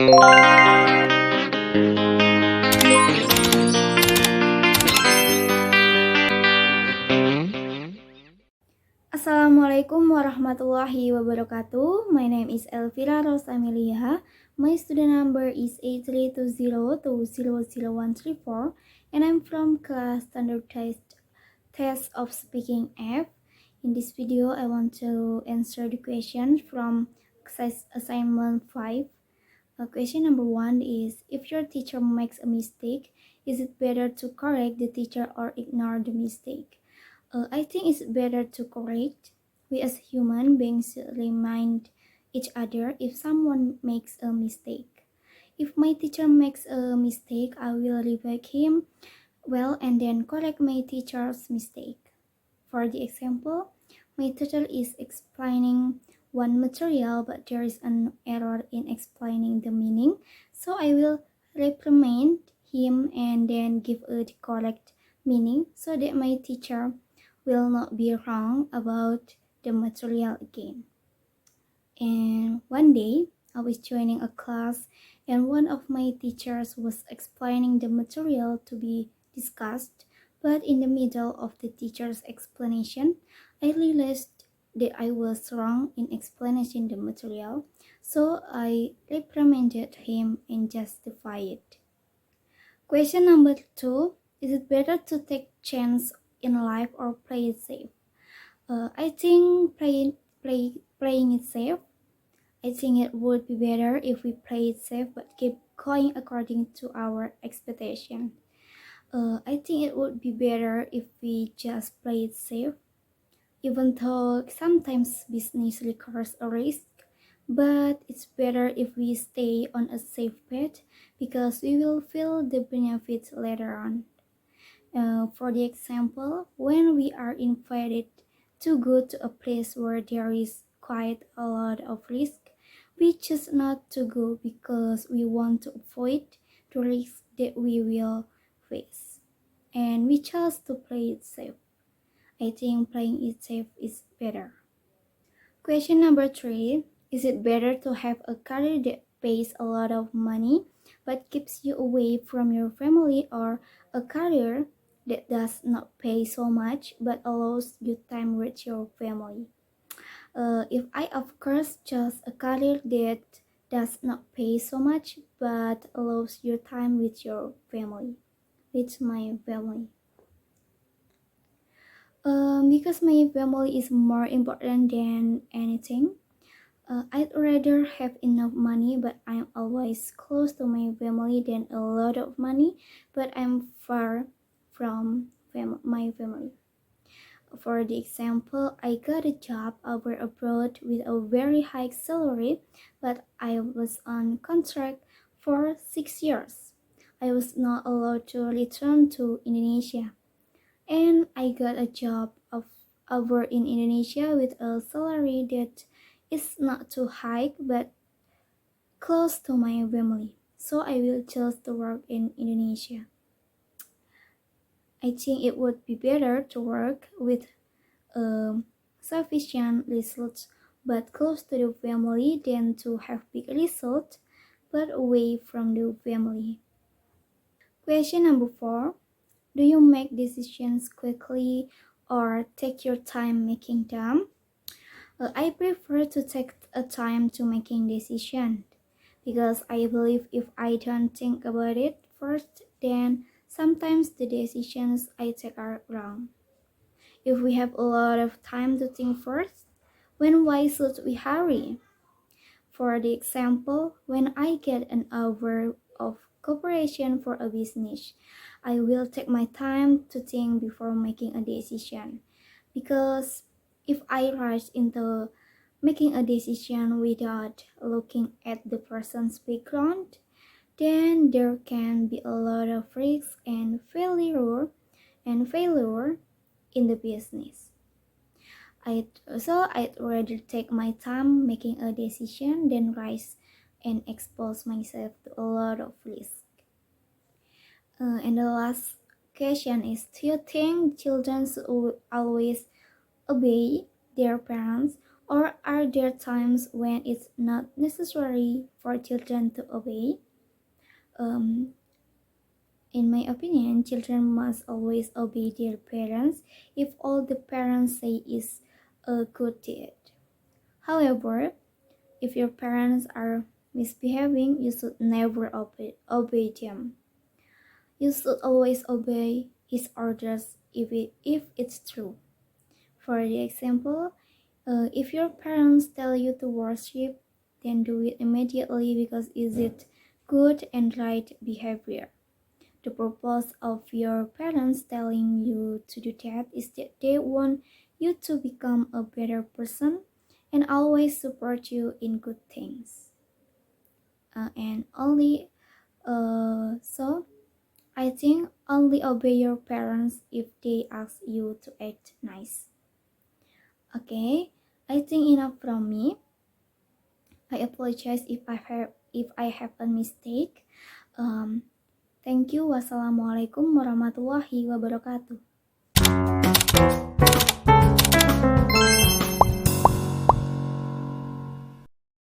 Assalamualaikum warahmatullahi wabarakatuh. My name is Elvira Rosamilia. My student number is 8320200134 and I'm from class standard test of speaking F. In this video, I want to answer the question from assignment 5. Question number 1 is, if your teacher makes a mistake, is it better to correct the teacher or ignore the mistake? I think it's better to correct. We as human beings remind each other if someone makes a mistake. If my teacher makes a mistake, I will revert him well and then correct my teacher's mistake. For the example, my teacher is explaining one material but there is an error in explaining the meaning, so I will reprimand him and then give the correct meaning so that my teacher will not be wrong about the material again. And one day, I was joining a class and one of my teachers was explaining the material to be discussed, but in the middle of the teacher's explanation, I realized that I was wrong in explaining the material, so I reprimanded him and justified it. Question number 2, is it better to take chance in life or play it safe? I think playing it safe. I think it would be better if we play it safe but keep going according to our expectation. I think it would be better if we just play it safe, even though sometimes business requires a risk. But it's better if we stay on a safe path because we will feel the benefits later on. For the example, when we are invited to go to a place where there is quite a lot of risk, we choose not to go because we want to avoid the risk that we will face. And we chose to play it safe. I think playing it safe is better. Question number 3, is it better to have a career that pays a lot of money but keeps you away from your family, or a career that does not pay so much but allows you time with your family? If I of course chose a career that does not pay so much but allows your time with your family, with my family. Because my family is more important than anything. I'd rather have enough money, but I'm always close to my family, than a lot of money, but I'm far from my family. For the example, I got a job over abroad with a very high salary, but I was on contract for 6 years. I was not allowed to return to Indonesia. And I got a job over in Indonesia with a salary that is not too high but close to my family. So I will choose to work in Indonesia. I think it would be better to work with sufficient results but close to the family than to have big results but away from the family. Question number 4. Do you make decisions quickly or take your time making them? I prefer to take a time to making decisions because I believe if I don't think about it first, then sometimes the decisions I take are wrong. If we have a lot of time to think first, when why should we hurry? For the example, when I get an offer of cooperation for a business, I will take my time to think before making a decision. Because if I rush into making a decision without looking at the person's background, then there can be a lot of risks and failure in the business. I'd rather take my time making a decision than rush and expose myself to a lot of risk. And the last question is, do you think children should always obey their parents, Or are there times when it's not necessary for children to obey? Um, in my opinion, children must always obey their parents if all the parents say is a good deed. However, if your parents are misbehaving, you should never obey them. You should always obey his orders if it's true. For the example, if your parents tell you to worship, then do it immediately because is it good and right behavior. The purpose of your parents telling you to do that is that they want you to become a better person and always support you in good things. And only so I think only obey your parents if they ask you to act nice. Okay, I think enough from me. I apologize if I have a mistake. Thank you. Wassalamualaikum warahmatullahi wabarakatuh.